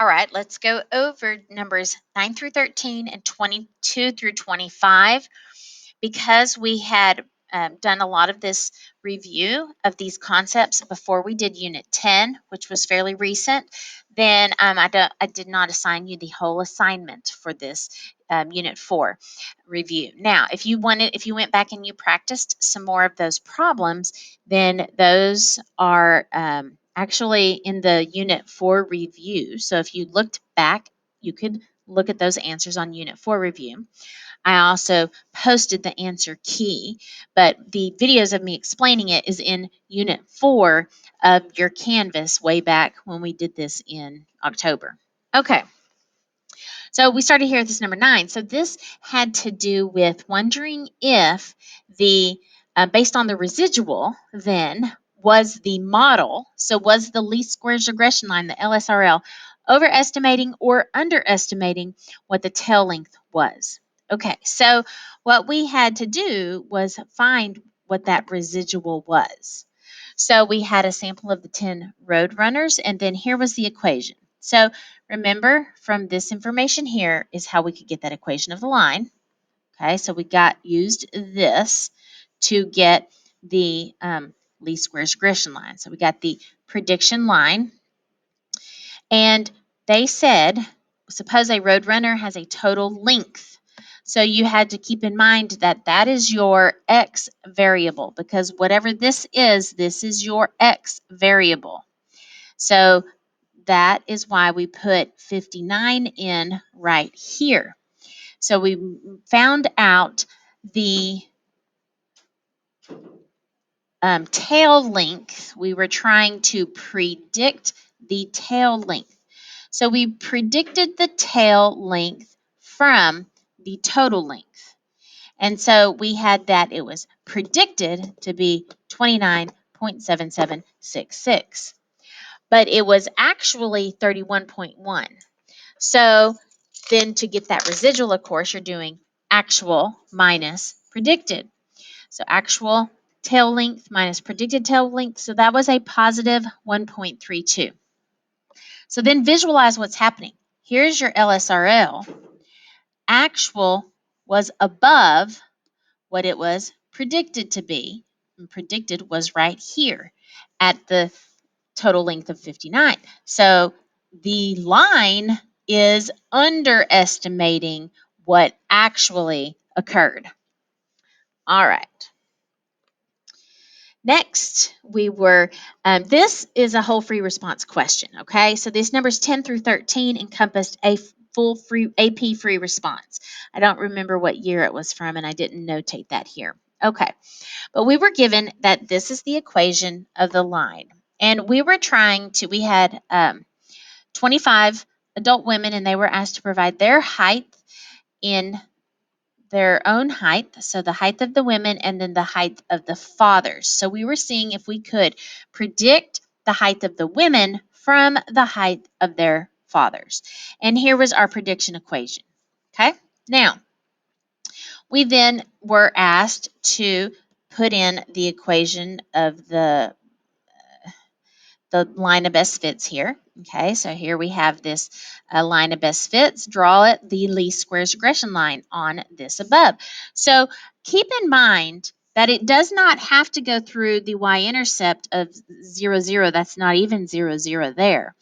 All right, let's go over numbers 9 through 13 and 22 through 25. Because we had done a lot of this review of these concepts before we did Unit 10, which was fairly recent, then I did not assign you the whole assignment for this Unit 4 review. Now, if you went back and you practiced some more of those problems, then those are actually in the Unit 4 review. So if you looked back, you could look at those answers on Unit 4 review. I also posted the answer key, but the videos of me explaining it is in Unit 4 of your Canvas way back when we did this in October. Okay, so we started here at this number 9. So this had to do with wondering if the, based on the residual, then was the model, so was the least squares regression line, the LSRL, overestimating or underestimating what the tail length was. Okay, so what we had to do was find what that residual was. So we had a sample of the 10 road runners, and then here was the equation. So remember, from this information here is how we could get that equation of the line. Okay, so we used this to get the least squares regression line. So we got the prediction line, and they said, suppose a road runner has a total length. So you had to keep in mind that that is your x variable, because whatever this is your x variable. So that is why we put 59 in right here. So we found out the tail length. We were trying to predict the tail length. So we predicted the tail length from the total length. And so we had that it was predicted to be 29.7766. But it was actually 31.1. So then to get that residual, of course, you're doing actual minus predicted. So actual tail length minus predicted tail length. So that was a positive 1.32. So then visualize what's happening. Here's your LSRL. Actual was above what it was predicted to be. And predicted was right here at the total length of 59. So the line is underestimating what actually occurred. All right. Next, this is a whole free response question, okay? So these numbers 10 through 13 encompassed a full free AP free response. I don't remember what year it was from, and I didn't notate that here. Okay, but we were given that this is the equation of the line. And we had 25 adult women, and they were asked to provide their height in their own height, so the height of the women and then the height of the fathers. So we were seeing if we could predict the height of the women from the height of their fathers. And here was our prediction equation. Okay, now we then were asked to put in the equation of the line of best fits here. Okay, so here we have this line of best fits. Draw it the least squares regression line on this above. So keep in mind that it does not have to go through the y-intercept of 0, 0. That's not even 0, 0 there.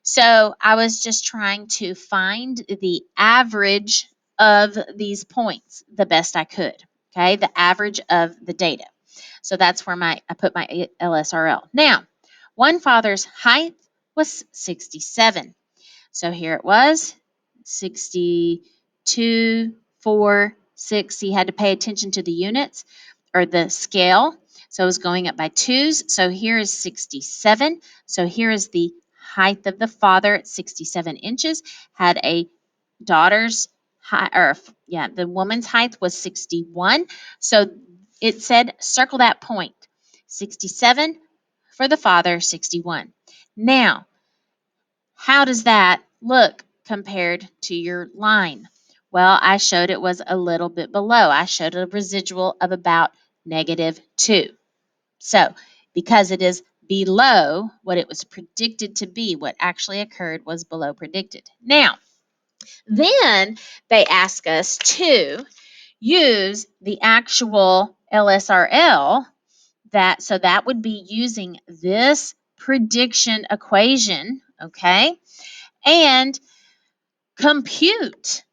So I was just trying to find the average of these points the best I could. Okay, the average of the data. So that's where I put my LSRL. Now, one father's height was 67. So here it was, 62, 4, 6. He had to pay attention to the units or the scale. So it was going up by twos. So here is 67. So here is the height of the father at 67 inches. Had a daughter's height, the woman's height was 61. So it said circle that point. 67 for the father, 61. Now, how does that look compared to your line? Well, I showed it was a little bit below. I showed a residual of about -2. So, because it is below what it was predicted to be. What actually occurred was below predicted. Now, then they ask us to use the actual LSRL, so that would be using this prediction equation, okay? And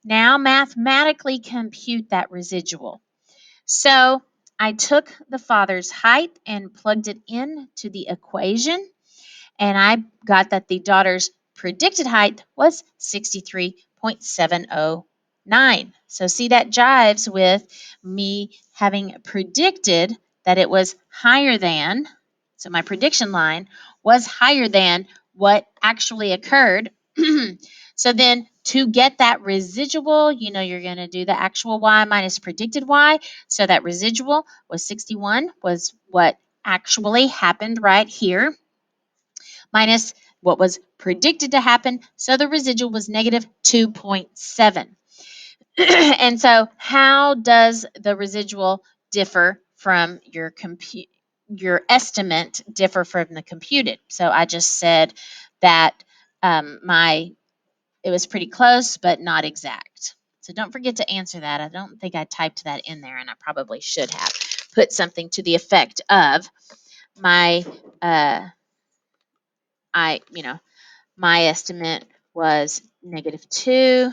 now mathematically compute that residual. So I took the father's height and plugged it into the equation, and I got that the daughter's predicted height was 63.709. So see, that jives with me having predicted that it was higher than, so my prediction line was higher than what actually occurred. So then to get that residual, you're going to do the actual y minus predicted y. So that residual was 61, was what actually happened right here, minus what was predicted to happen. So the residual was negative 2.7. And so how does the residual differ from your estimate differ from the computed? So I just said that it was pretty close, but not exact. So don't forget to answer that. I don't think I typed that in there, and I probably should have put something to the effect of my my estimate was -2,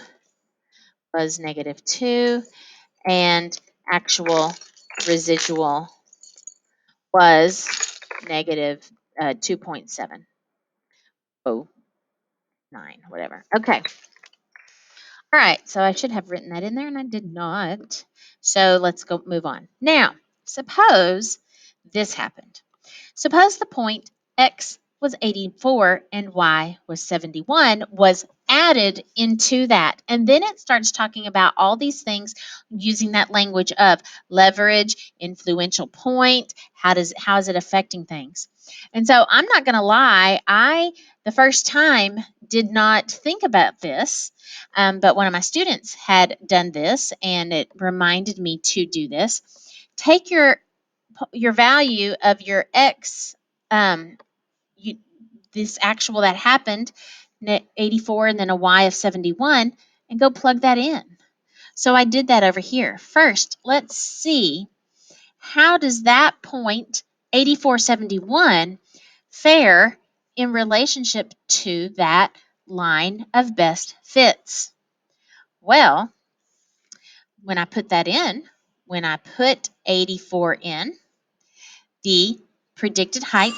and actual residual was negative 2.709, whatever. Okay. All right, so I should have written that in there, and I did not. So let's go move on. Now, suppose this happened. Suppose the point x was 84 and y was 71 was added into that. And then it starts talking about all these things using that language of leverage, influential point, how is it affecting things. And so I'm not going to lie, the first time did not think about this, but one of my students had done this, and it reminded me to do this. Take your value of your x, this actual that happened, 84, and then a y of 71, and go plug that in. So I did that over here. First, let's see, how does that point 8471 fare in relationship to that line of best fits? Well, when I put 84 in, the predicted height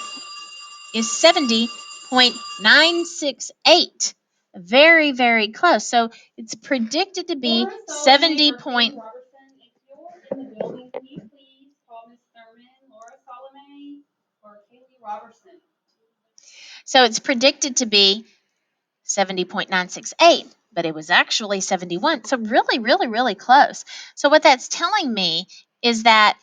is 70.968. Very, very close. So it's predicted to be 70 point. So it's predicted to be 70.968, but it was actually 71. So really, really, really close. So what that's telling me is that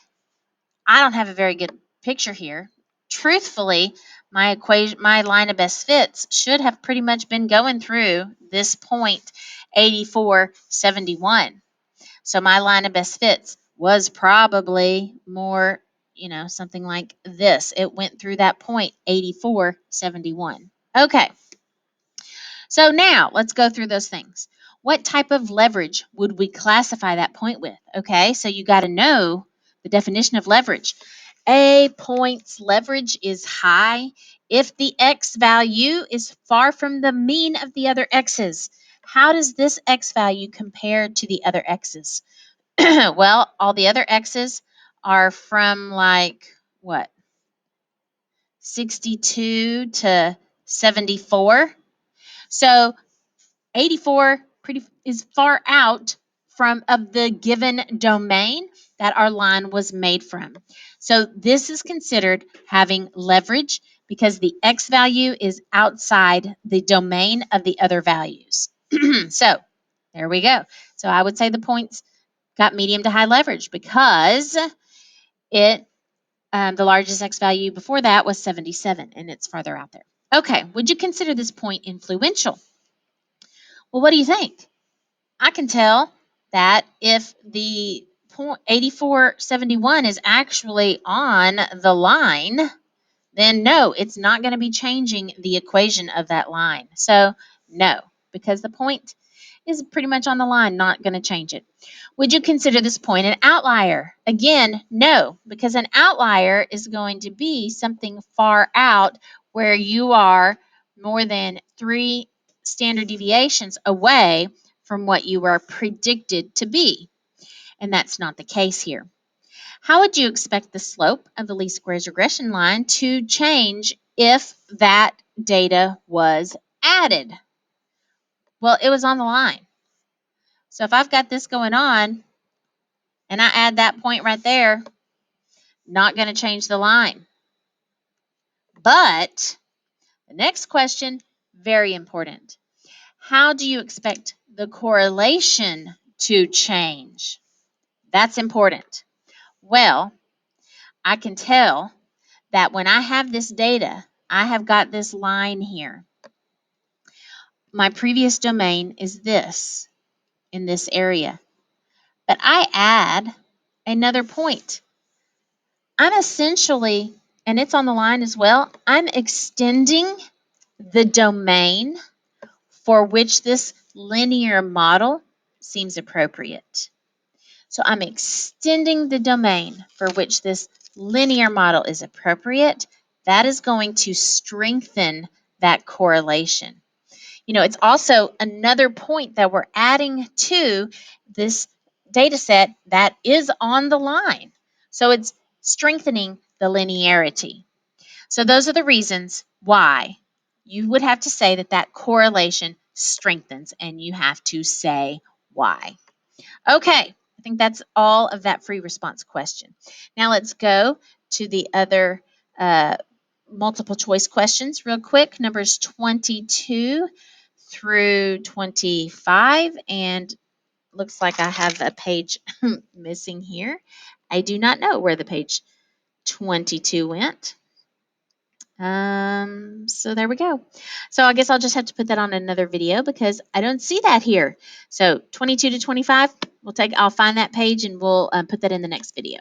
I don't have a very good picture here. Truthfully, my line of best fits should have pretty much been going through this point 8471. So my line of best fits was probably more, something like this. It went through that point 8471. Okay. So now let's go through those things. What type of leverage would we classify that point with? Okay, so you got to know the definition of leverage. A point's leverage is high if the x value is far from the mean of the other x's. How does this x value compare to the other x's? Well, all the other x's are from what? 62 to 74. So 84 is far out of the given domain that our line was made from. So this is considered having leverage because the x value is outside the domain of the other values. So there we go. So I would say the points got medium to high leverage because the largest x value before that was 77, and it's farther out there. Okay, would you consider this point influential? Well, what do you think? I can tell that if the point 8471 is actually on the line, then no, it's not going to be changing the equation of that line. So no, because the point is pretty much on the line, not going to change it. Would you consider this point an outlier? Again, no, because an outlier is going to be something far out where you are more than 3 standard deviations away from what you are predicted to be. And that's not the case here. How would you expect the slope of the least squares regression line to change if that data was added? Well, it was on the line. So if I've got this going on and I add that point right there, not going to change the line. But the next question, very important. How do you expect the correlation to change? That's important. Well, I can tell that when I have this data, I have got this line here. My previous domain is this, in this area. But I add another point. I'm essentially, and it's on the line as well, I'm extending the domain for which this linear model seems appropriate. So I'm extending the domain for which this linear model is appropriate. That is going to strengthen that correlation. You know, it's also another point that we're adding to this data set that is on the line. So it's strengthening the linearity. So those are the reasons why you would have to say that that correlation strengthens, and you have to say why. Okay, I think that's all of that free response question. Now let's go to the other multiple choice questions real quick. Numbers 22 through 25, and looks like I have a page missing here. I do not know where the page 22 went. So there we go. So I guess I'll just have to put that on another video because I don't see that here. So 22 to 25, I'll find that page and we'll put that in the next video.